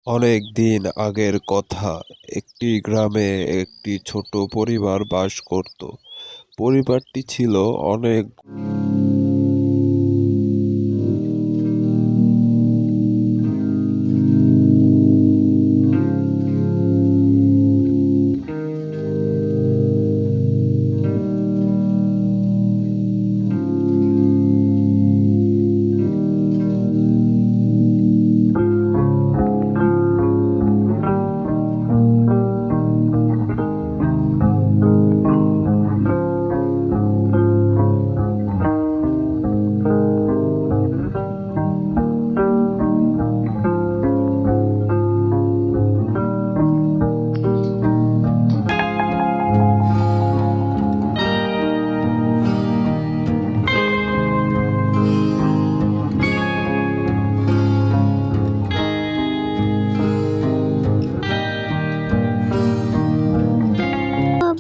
অনেক দিন আগের কথা। একটি গ্রামে একটি ছোট পরিবার বাস করত। পরিবারটি ছিল অনেক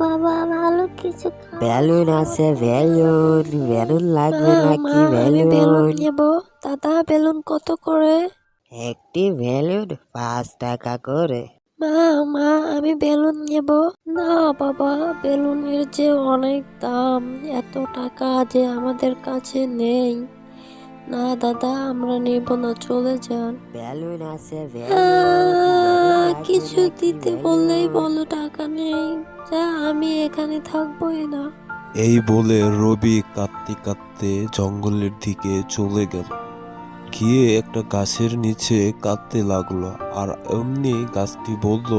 বাবা ভালো কিছু বেলুন আছে, বেলুন বেলুন লাগবে নাকি? আমি বেলুন বেলুন নেব। দাদা বেলুন কত করে? একটি বেলুন 5 টাকা করে। মা মা আমি বেলুন নেব। না বাবা, বেলুনের যে অনেক দাম, এত টাকা যে আমাদের কাছে নেই। না দাদা, আমরা নেব না, চলে যান। বেলুন আছে, বেলুন লাগবে কিছু নাকি? দিতে বললেই বলো টাকা নেই। যা, আমি এখানে থাকবোই না। এই বলে রবি কাঁদতে কাঁদতে জঙ্গলের দিকে চলে গেল। গিয়ে একটা গাছের নিচে কাঁদতে লাগলো। আর এমনি গাছটি বলল,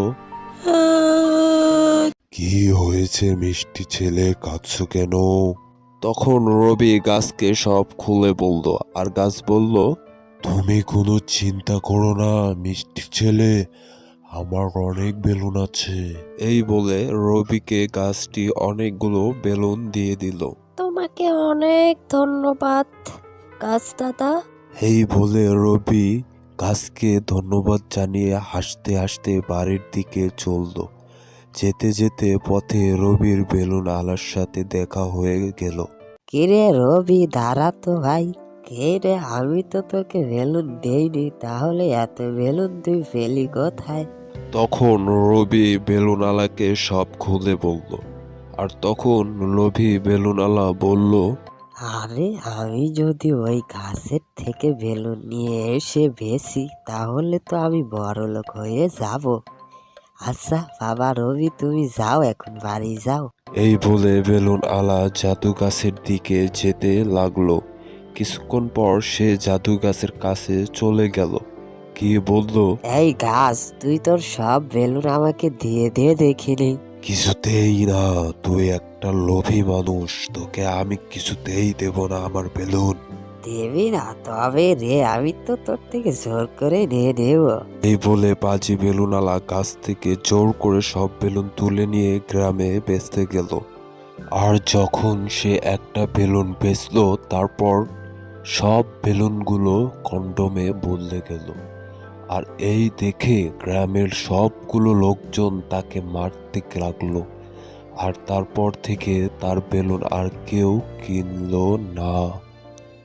কি হয়েছে মিষ্টি ছেলে, কাঁদছো কেন? তখন রবি গাছকে সব খুলে বলল। আর গাছ বলল, তুমি কোনো চিন্তা করো না মিষ্টি ছেলে, আমার অনেক বেলুন আছে। এই বলে রবিকে গাছটি অনেকগুলো বেলুন দিয়ে দিল। তোমাকে অনেক ধন্যবাদ গাছ দাদা। এই বলে রবি গাছকে ধন্যবাদ জানিয়ে হাসতে হাসতে বাড়ির দিকে চলল। যেতে যেতে পথে রবির বেলুন আলার সাথে দেখা হয়ে গেল। কিরে রবি, দাঁড়া তো ভাই। কে রে? আমি তো তোকে বেলুন দেইনি, তাহলে এত বেলুন তুই পেলি কোথায়? তখন রবি বেলুনওয়ালাকে সব খুলে বলল। আর তখন লোভী বেলুনওয়ালা বলল, আরে আমি যদি ওই গাছের থেকে বেলুন নিয়ে এসে বেচি, তাহলে তো আমি বড়লোক হয়ে যাব। আচ্ছা বাবা রবি, তুমি যাও, এখন বাড়ি যাও। এই বলে বেলুনওয়ালা জাদু গাছের দিকে যেতে লাগলো। কিছুক্ষণ পর সে জাদু গাছের কাছে চলে গেল। গিয়ে বলল, এই গাছ, তুই তোর সব বেলুন আমাকে দিয়ে দে দেখিনি। কিছুতেই না, তুই একটা লোভী মানুষ, তোকে আমি কিছুতেই দেব না আমার বেলুন। দেবি না? তবে রে, আমি তো তোর থেকে জোর করে নিয়ে নেব। এই বলে পাজি বেলুনওয়ালা গাছ থেকে জোর করে সব বেলুন তুলে নিয়ে গ্রামে বেচতে গেল। আর যখন সে একটা বেলুন বেচলো, তারপর সব বেলুনগুলো কন্ডমে বদলে গেল। আর এই দেখে গ্রামের সবগুলো লোকজন তাকে মারতে লাগলো। আর তারপর থেকে তার বেলুন আর কেউ কিনলো না।